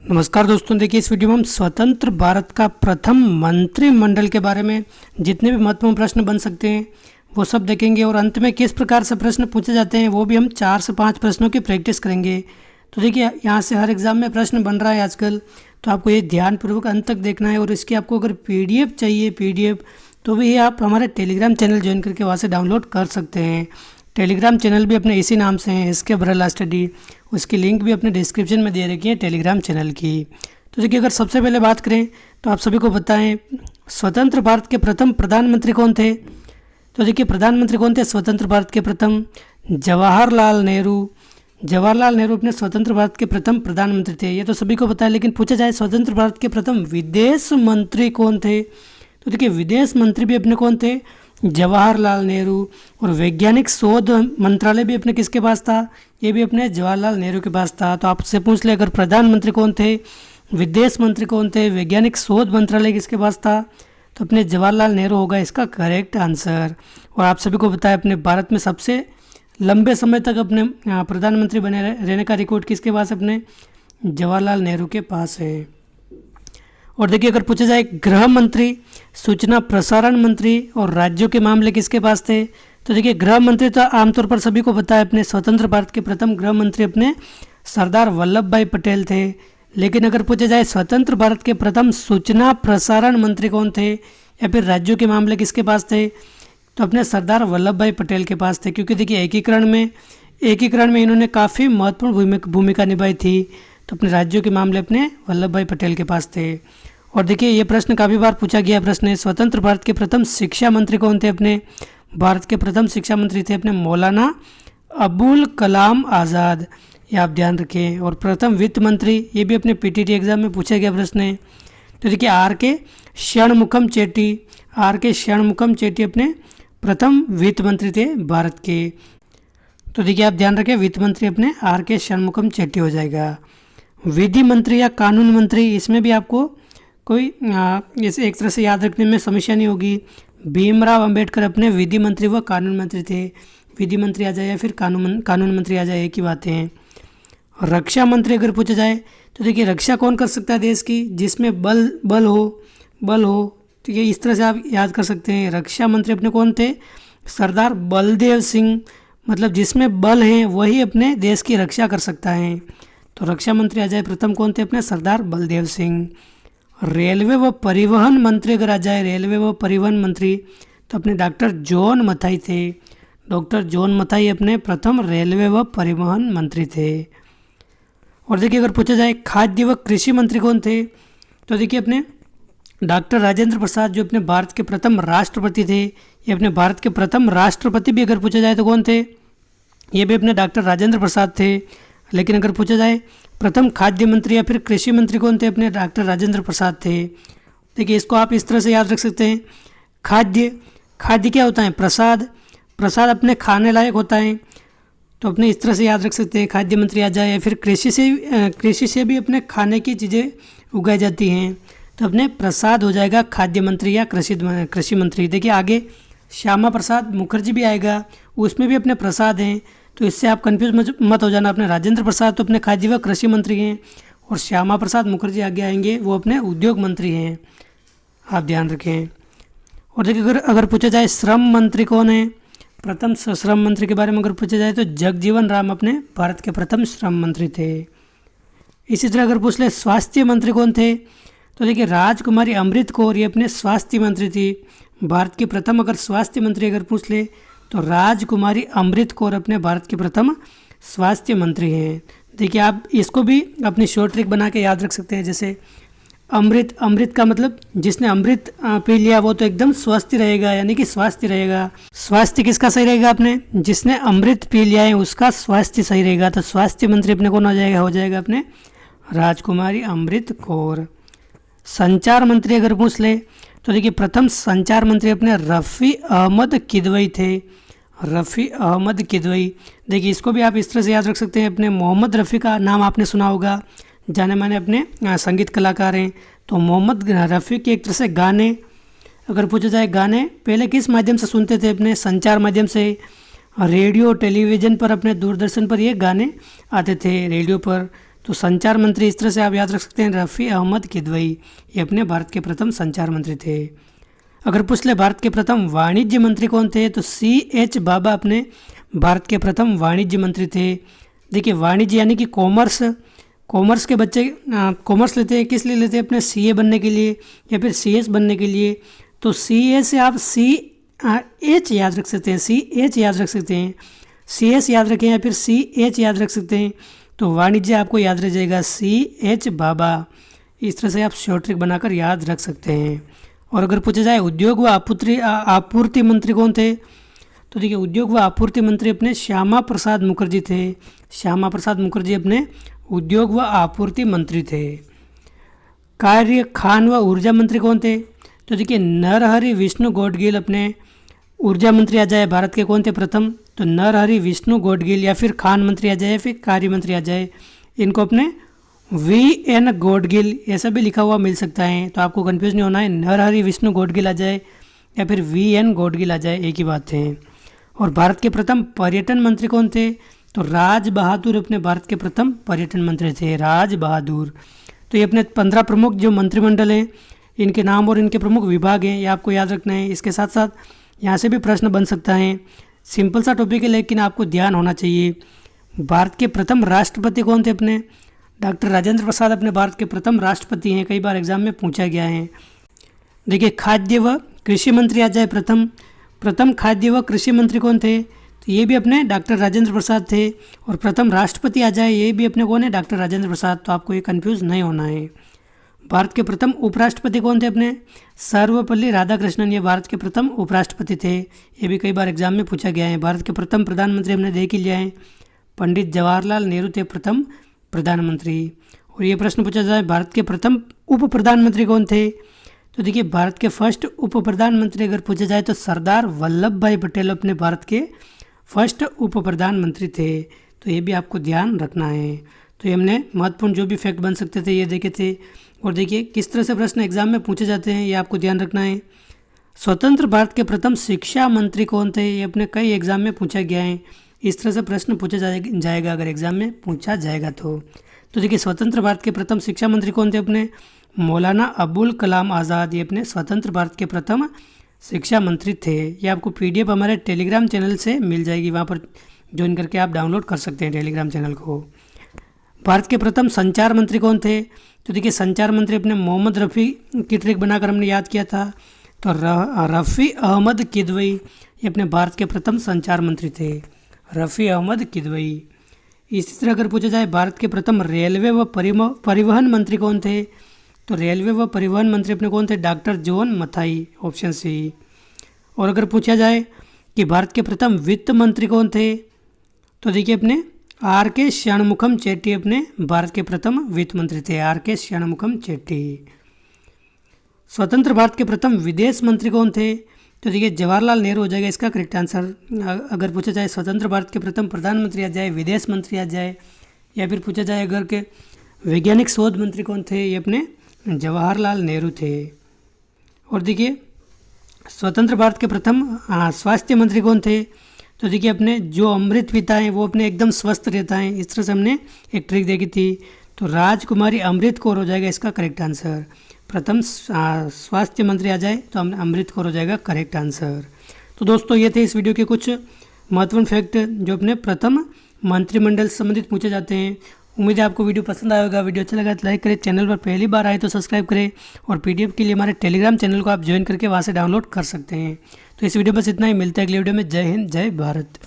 नमस्कार दोस्तों, देखिए इस वीडियो में हम स्वतंत्र भारत का प्रथम मंत्रिमंडल के बारे में जितने भी महत्वपूर्ण प्रश्न बन सकते हैं वो सब देखेंगे और अंत में किस प्रकार से प्रश्न पूछे जाते हैं वो भी हम 4 से 5 प्रश्नों की प्रैक्टिस करेंगे। तो देखिए यहाँ से हर एग्ज़ाम में प्रश्न बन रहा है आजकल, तो आपको ये ध्यानपूर्वक अंत तक देखना है। और इसकी आपको अगर PDF चाहिए PDF तो भी आप हमारे टेलीग्राम चैनल ज्वाइन करके वहाँ से डाउनलोड कर सकते हैं। टेलीग्राम चैनल भी अपने इसी नाम से हैं, SK बराला स्टडी। उसकी लिंक भी अपने डिस्क्रिप्शन में दे रखी है टेलीग्राम चैनल की। तो देखिए अगर सबसे पहले बात करें तो आप सभी को बताएं स्वतंत्र भारत के प्रथम प्रधानमंत्री कौन थे। तो देखिए प्रधानमंत्री कौन थे स्वतंत्र भारत के प्रथम? जवाहरलाल नेहरू। जवाहरलाल नेहरू अपने स्वतंत्र भारत के प्रथम प्रधानमंत्री थे, ये तो सभी को पता है। लेकिन पूछा जाए स्वतंत्र भारत के प्रथम विदेश मंत्री कौन थे, तो देखिए विदेश मंत्री भी अपने कौन थे? जवाहरलाल नेहरू। और वैज्ञानिक शोध मंत्रालय भी अपने किसके पास था? ये भी अपने जवाहरलाल नेहरू के पास था। तो आपसे पूछ ले अगर प्रधानमंत्री कौन थे, विदेश मंत्री कौन थे, वैज्ञानिक शोध मंत्रालय किसके पास था, तो अपने जवाहरलाल नेहरू होगा इसका करेक्ट आंसर। और आप सभी को पता है अपने भारत में सबसे लंबे समय तक अपने प्रधानमंत्री बने रहने का रिकॉर्ड किसके पास? अपने जवाहरलाल नेहरू के पास है। और देखिए अगर पूछा जाए गृह मंत्री, सूचना प्रसारण मंत्री और राज्यों के मामले किसके पास थे, तो देखिए गृह मंत्री तो आमतौर पर सभी को पता है अपने स्वतंत्र भारत के प्रथम गृह मंत्री अपने सरदार वल्लभ भाई पटेल थे। लेकिन अगर पूछा जाए स्वतंत्र भारत के प्रथम सूचना प्रसारण मंत्री कौन थे या फिर राज्यों के मामले किसके पास थे, तो अपने सरदार वल्लभ भाई पटेल के पास थे। क्योंकि देखिए एकीकरण में इन्होंने काफ़ी महत्वपूर्ण भूमिका निभाई थी। तो अपने राज्यों के मामले अपने वल्लभ भाई पटेल के पास थे। और देखिए ये प्रश्न काफ़ी बार पूछा गया प्रश्न है, स्वतंत्र भारत के प्रथम शिक्षा मंत्री कौन थे? अपने भारत के प्रथम शिक्षा मंत्री थे अपने मौलाना अबुल कलाम आज़ाद, ये आप ध्यान रखें। और प्रथम वित्त मंत्री, ये भी अपने PTT एग्जाम में पूछा गया प्रश्न है। तो देखिए RK षणमुखम चेट्टी अपने प्रथम वित्त मंत्री थे भारत के। तो देखिए आप ध्यान रखें वित्त मंत्री अपने RK षणमुखम चेट्टी हो जाएगा। विधि मंत्री या कानून मंत्री, इसमें भी आपको कोई इसे एक तरह से याद रखने में समस्या नहीं होगी। भीमराव अंबेडकर अपने विधि मंत्री व कानून मंत्री थे। विधि मंत्री आ जाए या फिर कानून मंत्री आ जाए, एक ही बातें हैं। रक्षा मंत्री अगर पूछा जाए तो देखिए रक्षा कौन कर सकता है देश की, जिसमें बल हो। तो ये इस तरह से आप याद कर सकते हैं। रक्षा मंत्री अपने कौन थे? सरदार बलदेव सिंह। मतलब जिसमें बल है वही अपने देश की रक्षा कर सकता है। तो रक्षा मंत्री आ जाए प्रथम कौन थे? अपने सरदार बलदेव सिंह। रेलवे व परिवहन मंत्री अगर आ जाए, रेलवे व परिवहन मंत्री, तो अपने डॉक्टर जॉन मथाई थे। डॉक्टर जॉन मथाई अपने प्रथम रेलवे व परिवहन मंत्री थे। और देखिए अगर पूछा जाए खाद्य व कृषि मंत्री कौन थे, तो देखिए अपने डॉक्टर राजेंद्र प्रसाद जो अपने भारत के प्रथम राष्ट्रपति थे। ये अपने भारत के प्रथम राष्ट्रपति भी अगर पूछा जाए तो कौन थे? ये भी अपने डॉक्टर राजेंद्र प्रसाद थे। लेकिन अगर पूछा जाए प्रथम खाद्य मंत्री या फिर कृषि मंत्री कौन थे, अपने डॉक्टर राजेंद्र प्रसाद थे। देखिए इसको आप इस तरह से याद रख सकते हैं। खाद्य क्या होता है? प्रसाद अपने खाने लायक होता है। तो अपने इस तरह से याद रख सकते हैं खाद्य मंत्री आ जाए। या फिर कृषि से भी अपने खाने की चीज़ें उगाई जाती हैं, तो अपने प्रसाद हो जाएगा खाद्य मंत्री या कृषि मंत्री। देखिए आगे श्यामा प्रसाद मुखर्जी भी आएगा, उसमें भी अपने प्रसाद हैं। तो इससे आप कंफ्यूज मत हो जाना। अपने राजेंद्र प्रसाद तो अपने खाद्य व कृषि मंत्री हैं और श्यामा प्रसाद मुखर्जी आगे आएंगे, वो अपने उद्योग मंत्री हैं, आप ध्यान रखें। और देखिए अगर पूछा जाए श्रम मंत्री कौन है, प्रथम श्रम मंत्री के बारे में अगर पूछा जाए तो जगजीवन राम अपने भारत के प्रथम श्रम मंत्री थे। इसी तरह अगर पूछ ले स्वास्थ्य मंत्री कौन थे, तो देखिए राजकुमारी अमृत कौर, ये अपने स्वास्थ्य मंत्री थी। भारत के प्रथम अगर स्वास्थ्य मंत्री अगर पूछ ले तो राजकुमारी अमृत कौर अपने भारत के प्रथम स्वास्थ्य मंत्री हैं। देखिए आप इसको भी अपनी शॉर्ट ट्रिक बना के याद रख सकते हैं। जैसे अमृत का मतलब जिसने अमृत पी लिया वो तो एकदम स्वस्थ रहेगा, यानी कि स्वास्थ्य रहेगा। स्वास्थ्य किसका सही रहेगा? अपने जिसने अमृत पी लिया है उसका स्वास्थ्य सही रहेगा। तो स्वास्थ्य मंत्री अपने कौन हो जाएगा अपने राजकुमारी अमृत कौर। संचार मंत्री अगर पूछ ले तो देखिए प्रथम संचार मंत्री अपने रफ़ी अहमद किदवई थे। रफ़ी अहमद किदवई, देखिए इसको भी आप इस तरह से याद रख सकते हैं। अपने मोहम्मद रफ़ी का नाम आपने सुना होगा, जाने माने अपने संगीत कलाकार हैं। तो मोहम्मद रफ़ी के एक तरह से गाने अगर पूछा जाए, गाने पहले किस माध्यम से सुनते थे? अपने संचार माध्यम से। रेडियो टेलीविज़न पर, अपने दूरदर्शन पर ये गाने आते थे रेडियो पर। तो संचार मंत्री इस तरह से आप याद रख सकते हैं, रफ़ी अहमद किदवई, ये अपने भारत के प्रथम संचार मंत्री थे। अगर पूछ ले भारत के प्रथम वाणिज्य मंत्री कौन थे, तो CH बाबा अपने भारत के प्रथम वाणिज्य मंत्री थे। देखिए वाणिज्य यानी कि कॉमर्स के बच्चे कॉमर्स लेते हैं, किस लिए लेते हैं, अपने CA बनने के लिए या फिर CS बनने के लिए। तो CA से आप CH याद रख सकते हैं, CH याद रख सकते हैं, CS याद रखें या फिर CH याद रख सकते हैं। तो वाणिज्य आपको याद रह जाएगा CH बाबा। इस तरह से आप शॉर्ट ट्रिक बनाकर याद रख सकते हैं। और अगर पूछा जाए उद्योग व आपूर्ति मंत्री कौन थे, तो देखिए उद्योग व आपूर्ति मंत्री अपने श्यामा प्रसाद मुखर्जी थे। श्यामा प्रसाद मुखर्जी अपने उद्योग व आपूर्ति मंत्री थे। कार्य, खान व ऊर्जा मंत्री कौन थे, तो देखिए नरहरि विष्णु गौडगिल अपने ऊर्जा मंत्री आ जाए भारत के कौन थे प्रथम, तो नरहरि विष्णु गौडगिल, या फिर खान मंत्री आ जाए या फिर कार्य मंत्री आ जाए, इनको अपने VN गौडगिल ऐसा भी लिखा हुआ मिल सकता है, तो आपको कंफ्यूज नहीं होना है, नरहरि विष्णु गौडगिल आ जाए या फिर VN गौडगिल आ जाए, एक ही बात है। और भारत के प्रथम पर्यटन मंत्री कौन थे, तो राज बहादुर अपने भारत के प्रथम पर्यटन मंत्री थे, राज बहादुर। तो ये अपने 15 प्रमुख जो मंत्रिमंडल हैं, इनके नाम और इनके प्रमुख विभाग हैं, ये आपको याद रखना है। इसके साथ साथ यहाँ से भी प्रश्न बन सकता है, सिंपल सा टॉपिक है लेकिन आपको ध्यान होना चाहिए। भारत के प्रथम राष्ट्रपति कौन थे, अपने डॉक्टर राजेंद्र प्रसाद अपने भारत के प्रथम राष्ट्रपति हैं, कई बार एग्जाम में पूछा गया है। देखिए खाद्य व कृषि मंत्री आ जाए प्रथम खाद्य व कृषि मंत्री कौन थे, तो ये भी अपने डॉक्टर राजेंद्र प्रसाद थे। और प्रथम राष्ट्रपति आ जाए, ये भी अपने कौन है, डॉक्टर राजेंद्र प्रसाद। तो आपको ये कंफ्यूज नहीं होना है। भारत के प्रथम उपराष्ट्रपति कौन थे, अपने सर्वपल्ली राधाकृष्णन, ये भारत के प्रथम उपराष्ट्रपति थे, ये भी कई बार एग्जाम में पूछा गया है। भारत के प्रथम प्रधानमंत्री हमने देख ही लिया है, पंडित जवाहरलाल नेहरू थे प्रथम प्रधानमंत्री। और ये प्रश्न पूछा जाए भारत के प्रथम उप प्रधानमंत्री कौन थे, तो देखिए भारत के फर्स्ट उप प्रधानमंत्री अगर पूछा जाए तो सरदार वल्लभ भाई पटेल अपने भारत के फर्स्ट उप प्रधानमंत्री थे। तो ये भी आपको ध्यान रखना है। तो ये हमने महत्वपूर्ण जो भी फैक्ट बन सकते थे ये देखे थे। और देखिए किस तरह से प्रश्न एग्जाम में पूछे जाते हैं, ये आपको ध्यान रखना है। स्वतंत्र भारत के प्रथम शिक्षा मंत्री कौन थे, ये अपने कई एग्जाम में पूछा गया है। इस तरह से प्रश्न पूछा जाएगा अगर एग्जाम में पूछा जाएगा तो देखिए स्वतंत्र भारत के प्रथम शिक्षा मंत्री कौन थे, अपने मौलाना अबुल कलाम आज़ाद, ये अपने स्वतंत्र भारत के प्रथम शिक्षा मंत्री थे। ये आपको PDF हमारे टेलीग्राम चैनल से मिल जाएगी, वहाँ पर ज्वाइन करके आप डाउनलोड कर सकते हैं टेलीग्राम चैनल को। भारत के प्रथम संचार मंत्री कौन थे, तो देखिए संचार मंत्री अपने मोहम्मद रफ़ी की ट्रिक बनाकर हमने याद किया था, तो रफ़ी अहमद किदवई, ये अपने भारत के प्रथम संचार मंत्री थे, रफ़ी अहमद किदवई। इसी तरह अगर पूछा जाए भारत के प्रथम रेलवे व परिवहन मंत्री कौन थे, तो रेलवे व परिवहन मंत्री अपने कौन थे, doctor John Mathai, option C. और अगर पूछा जाए कि भारत के प्रथम वित्त मंत्री कौन थे, तो देखिए अपने RK षणमुखम चेट्टी अपने भारत के प्रथम वित्त मंत्री थे, RK षणमुखम चेट्टी। स्वतंत्र भारत के प्रथम विदेश मंत्री कौन थे, तो देखिए जवाहरलाल नेहरू हो जाएगा इसका करेक्ट आंसर। अगर पूछा जाए स्वतंत्र भारत के प्रथम प्रधानमंत्री आ जाए, विदेश मंत्री आ जाए, या फिर पूछा जाए अगर के वैज्ञानिक शोध मंत्री कौन थे, ये अपने जवाहरलाल नेहरू थे। और देखिए स्वतंत्र भारत के प्रथम स्वास्थ्य मंत्री कौन थे, तो देखिए अपने जो अमृत पीता है वो अपने एकदम स्वस्थ रहता है। इस तरह से हमने एक ट्रिक देखी थी, तो राजकुमारी अमृत कौर हो जाएगा इसका करेक्ट आंसर। प्रथम स्वास्थ्य मंत्री आ जाए तो हम अमृत कौर हो जाएगा करेक्ट आंसर। तो दोस्तों ये थे इस वीडियो के कुछ महत्वपूर्ण फैक्ट जो अपने प्रथम मंत्रिमंडल से संबंधित पूछे जाते हैं। उम्मीद है आपको वीडियो पसंद आया होगा। वीडियो अच्छा लगा तो लाइक करें, चैनल पर पहली बार आए तो सब्सक्राइब करें, और PDF के लिए हमारे टेलीग्राम चैनल को आप ज्वाइन करके वहाँ से डाउनलोड कर सकते हैं। तो इस वीडियो बस इतना ही, मिलता है अगले वीडियो में। जय हिंद, जय भारत।